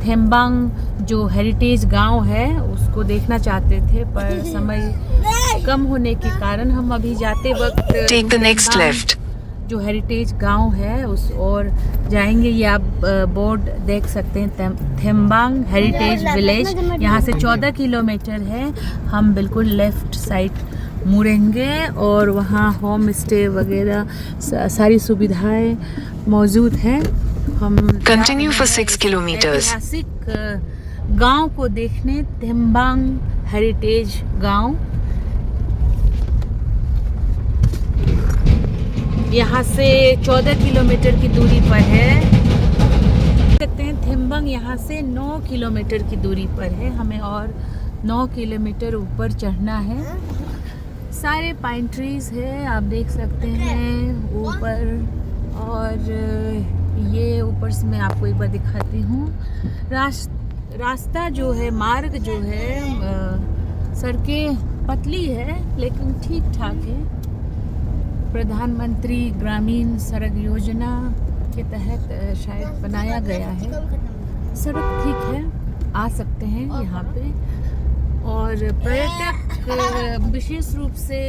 थेम्बांग जो हेरिटेज गांव है उसको देखना चाहते थे, पर समय कम होने के कारण हम अभी जाते वक्त टेक द नेक्स्ट लेफ्ट जो हेरिटेज गांव है उस और जाएंगे। ये आप बोर्ड देख सकते हैं, थेम्बांग हेरिटेज विलेज, यहाँ से 14 किलोमीटर है। हम बिल्कुल लेफ़्ट साइड मुड़ेंगे और वहाँ होम स्टे वगैरह सारी सुविधाएं मौजूद हैं। हम कंटिन्यू फॉर 6 किलोमीटर्स। ऐतिहासिक गांव को देखने, थेम्बांग हेरिटेज गांव। यहाँ से 14 किलोमीटर की दूरी पर है। सकते हैं थेम्बांग यहाँ से 9 किलोमीटर की दूरी पर है। हमें और 9 किलोमीटर ऊपर चढ़ना है। सारे पाइन ट्रीज है, आप देख सकते हैं ऊपर। और ये ऊपर से मैं आपको एक बार दिखाती हूँ। रास्ता जो है, मार्ग जो है, सड़कें पतली है लेकिन ठीक ठाक है। प्रधानमंत्री ग्रामीण सड़क योजना के तहत शायद बनाया गया है। सड़क ठीक है, आ सकते हैं यहाँ पे। और पर्यटक विशेष रूप से,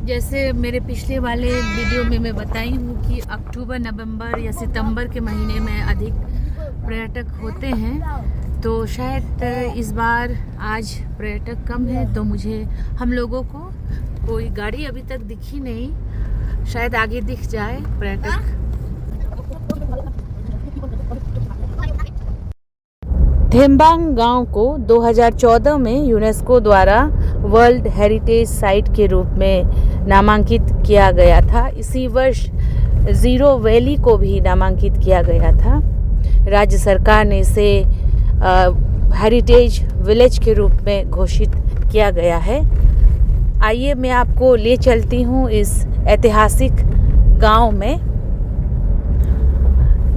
जैसे मेरे पिछले वाले वीडियो में मैं बताई हूँ कि अक्टूबर, नवंबर या सितंबर के महीने में अधिक पर्यटक होते हैं, तो शायद इस बार आज पर्यटक कम है। तो हम लोगों को कोई गाड़ी अभी तक दिखी नहीं, शायद आगे दिख जाए पर्यटक। थेम्बांग गांव को 2014 में यूनेस्को द्वारा वर्ल्ड हेरिटेज साइट के रूप में नामांकित किया गया था। इसी वर्ष ज़ीरो वैली को भी नामांकित किया गया था। राज्य सरकार ने इसे हेरिटेज विलेज के रूप में घोषित किया गया है। आइए मैं आपको ले चलती हूँ इस ऐतिहासिक गांव में।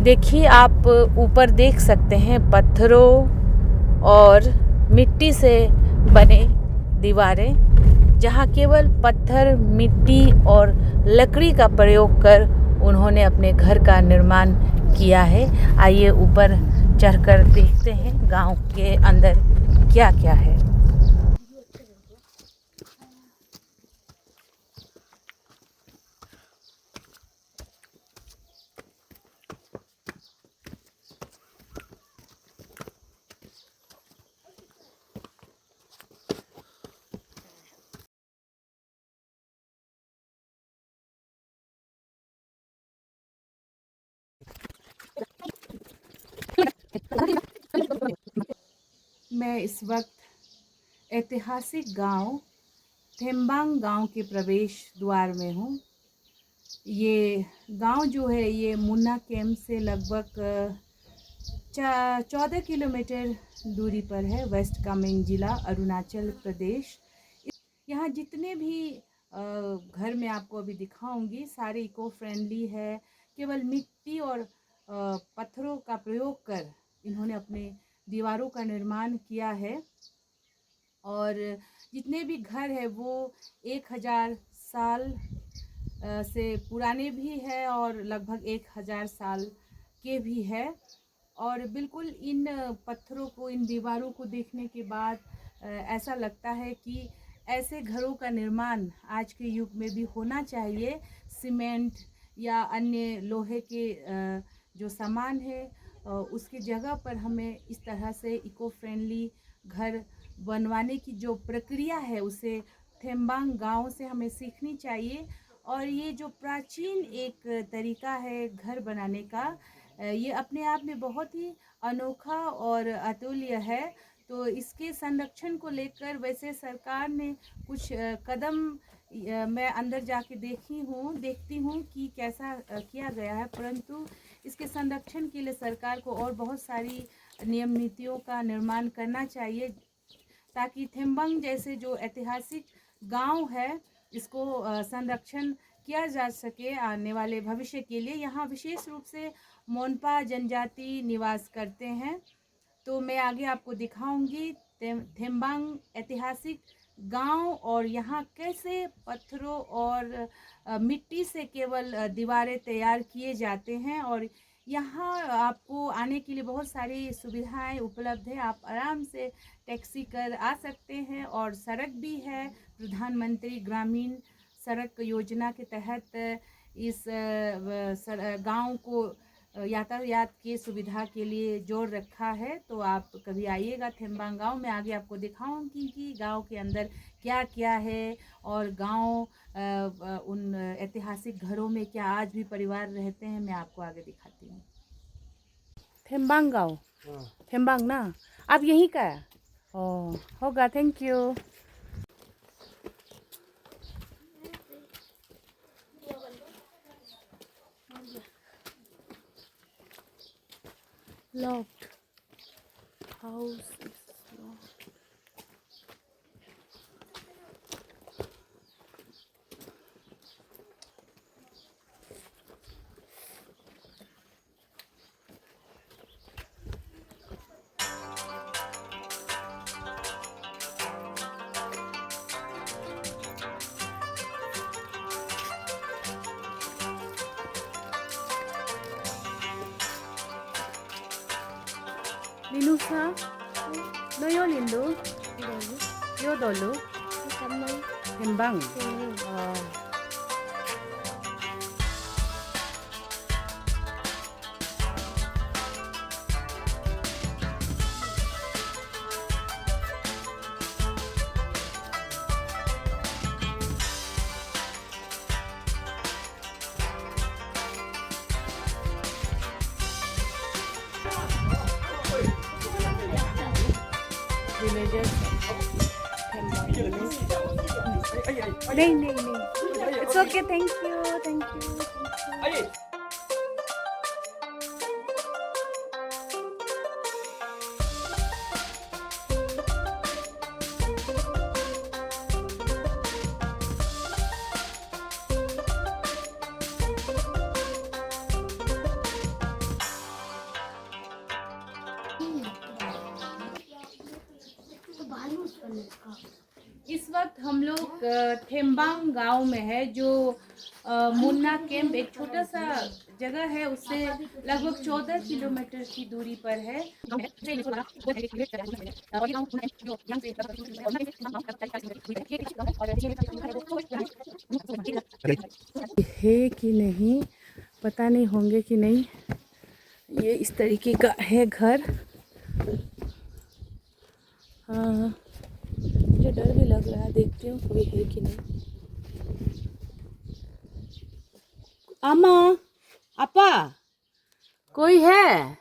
देखिए, आप ऊपर देख सकते हैं पत्थरों और मिट्टी से बने दीवारें, जहां केवल पत्थर, मिट्टी और लकड़ी का प्रयोग कर उन्होंने अपने घर का निर्माण किया है। आइए ऊपर चढ़कर देखते हैं गांव के अंदर क्या क्या है। मैं इस वक्त ऐतिहासिक गांव थेम्बांग गांव के प्रवेश द्वार में हूँ। ये गांव जो है ये मुन्ना कैंप से लगभग 14 किलोमीटर दूरी पर है, वेस्ट कामेंग जिला, अरुणाचल प्रदेश। यहाँ जितने भी घर मैं आपको अभी दिखाऊंगी सारे इको फ्रेंडली है। केवल मिट्टी और पत्थरों का प्रयोग कर इन्होंने अपने दीवारों का निर्माण किया है। और जितने भी घर है वो 1000 साल से पुराने भी है और लगभग 1000 साल के भी है। और बिल्कुल इन पत्थरों को, इन दीवारों को देखने के बाद ऐसा लगता है कि ऐसे घरों का निर्माण आज के युग में भी होना चाहिए। सीमेंट या अन्य लोहे के जो सामान है उसकी जगह पर हमें इस तरह से इको फ्रेंडली घर बनवाने की जो प्रक्रिया है उसे थेम्बांग गांव से हमें सीखनी चाहिए। और ये जो प्राचीन एक तरीका है घर बनाने का, ये अपने आप में बहुत ही अनोखा और अतुल्य है। तो इसके संरक्षण को लेकर वैसे सरकार ने कुछ कदम मैं अंदर जाके देखती हूँ कि कैसा किया गया है, परंतु इसके संरक्षण के लिए सरकार को और बहुत सारी नियम नीतियों का निर्माण करना चाहिए, ताकि थेम्बांग जैसे जो ऐतिहासिक गांव है इसको संरक्षण किया जा सके आने वाले भविष्य के लिए। यहाँ विशेष रूप से मोनपा जनजाति निवास करते हैं। तो मैं आगे आपको दिखाऊंगी थेम्बांग ऐतिहासिक गांव और यहाँ कैसे पत्थरों और मिट्टी से केवल दीवारें तैयार किए जाते हैं। और यहाँ आपको आने के लिए बहुत सारी सुविधाएं उपलब्ध है। आप आराम से टैक्सी कर आ सकते हैं और सड़क भी है। प्रधानमंत्री ग्रामीण सड़क योजना के तहत इस गांव को यातायात की सुविधा के लिए जोड़ रखा है। तो आप कभी आइएगा थेम्बांग गांव में। आगे आपको दिखाऊंगी कि गांव के अंदर क्या क्या है और गांव उन ऐतिहासिक घरों में क्या आज भी परिवार रहते हैं, मैं आपको आगे दिखाती हूँ। थेम्बांग गांव, थेम्बांग ना, आप यहीं का है? ओ होगा, thank you. Locked. House is locked. Linusa, no yo lindu, yo dolu, Thembang. Villagers. नहीं नहीं नहीं, it's okay, thank you, thank you. इस वक्त हम लोग थेम्बांग गांव में है, जो मुन्ना कैंप एक छोटा सा जगह है, उससे लगभग 14 किलोमीटर की दूरी पर है। है कि नहीं पता नहीं, होंगे कि नहीं। ये इस तरीके का है घर। हाँ, मुझे डर भी लग रहा है, देखती हूँ कोई है कि नहीं। अम्मा, अपा, कोई है?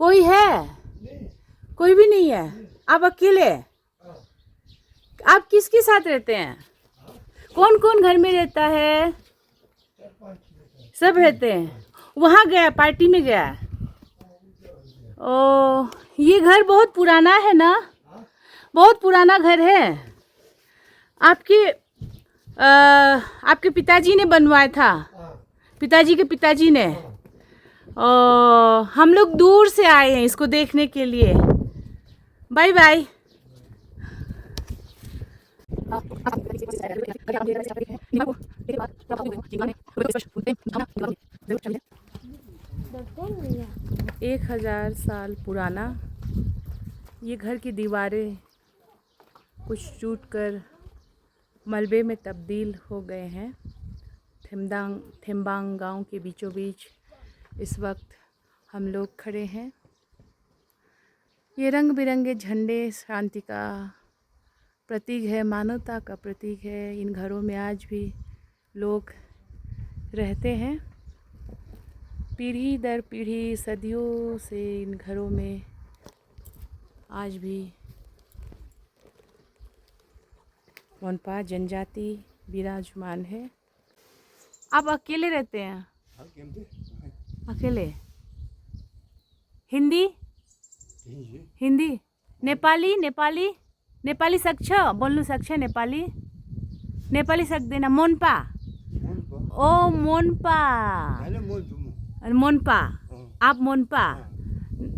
कोई है? कोई भी नहीं है। आप अकेले? आप किसके साथ रहते हैं? कौन कौन घर में रहता है? सब रहते हैं। वहाँ गया, पार्टी में गया। ओ, ये घर बहुत पुराना है ना? बहुत पुराना घर है। आपके पिताजी ने बनवाया था, पिताजी के पिताजी ने। हम लोग दूर से आए हैं इसको देखने के लिए। Bye bye. एक 1000 साल पुराना ये घर की दीवारें कुछ टूटकर मलबे में तब्दील हो गए हैं। थेम्बांग गांव के बीचों बीच इस वक्त हम लोग खड़े हैं। ये रंग बिरंगे झंडे शांति का प्रतीक है, मानवता का प्रतीक है। इन घरों में आज भी लोग रहते हैं। पीढ़ी दर पीढ़ी सदियों से इन घरों में आज भी मोनपा जनजाति विराजमान है। आप अकेले रहते हैं? अकेले? हिंदी? हिंदी? नेपाली? नेपाली? नेपाली सक्छ? बोल्नु सक्छ नेपाली? नेपाली सक्दैन? मोनपा? ओ मोनपा, मोनपा, आप मोनपा?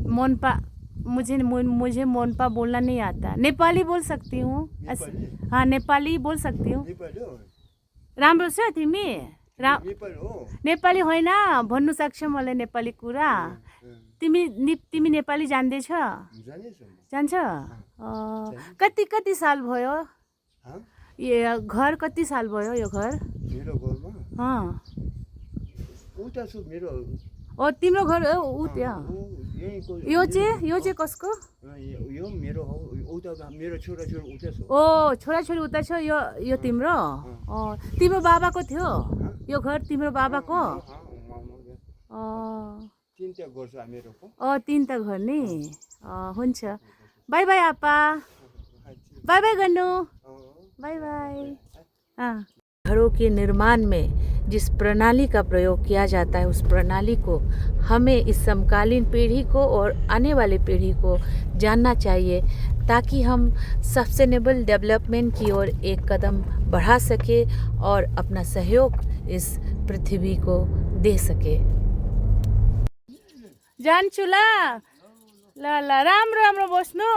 मोनपा, मुझे मोनपा बोलना नहीं आता। नेपाली बोल सकती हूँ। हाँ, नेपाली बोल सकती हूँ। राम्रो छ तिमी? नेपाल हो नेपाली होइन भन्नु सक्छ मलाई नेपाली कुरा तिमी नेपाली जान्दैछ जानेछु म जान्छ कति साल भयो हाँ? यो घर कति साल भयो यो घर मेरो घरमा उता छु मेरो तिम्रो घर ऊ त्यहाँ यहीँको यो चाहिँ कसको यो मेरो हो उता मेरो छोराछोरी उता छ छोराछोरी उता छ यो तिम्रो तिम्रो बाबाको थियो यो घर तिम्रो बाबाको तिनवटा गर्छ हामीहरूको तिनवटा घर नि हुन्छ by by Appa by by गर्नु बाई बाई घरों के निर्माण में जिस प्रणाली का प्रयोग किया जाता है उस प्रणाली को हमें इस समकालीन पीढ़ी को और आने वाली पीढ़ी को जानना चाहिए ताकि हम सस्टेनेबल डेवलपमेंट की ओर एक कदम बढ़ा सके और अपना सहयोग इस पृथ्वी को दे सके जान्छु ल राम्रो राम्रो बस्नु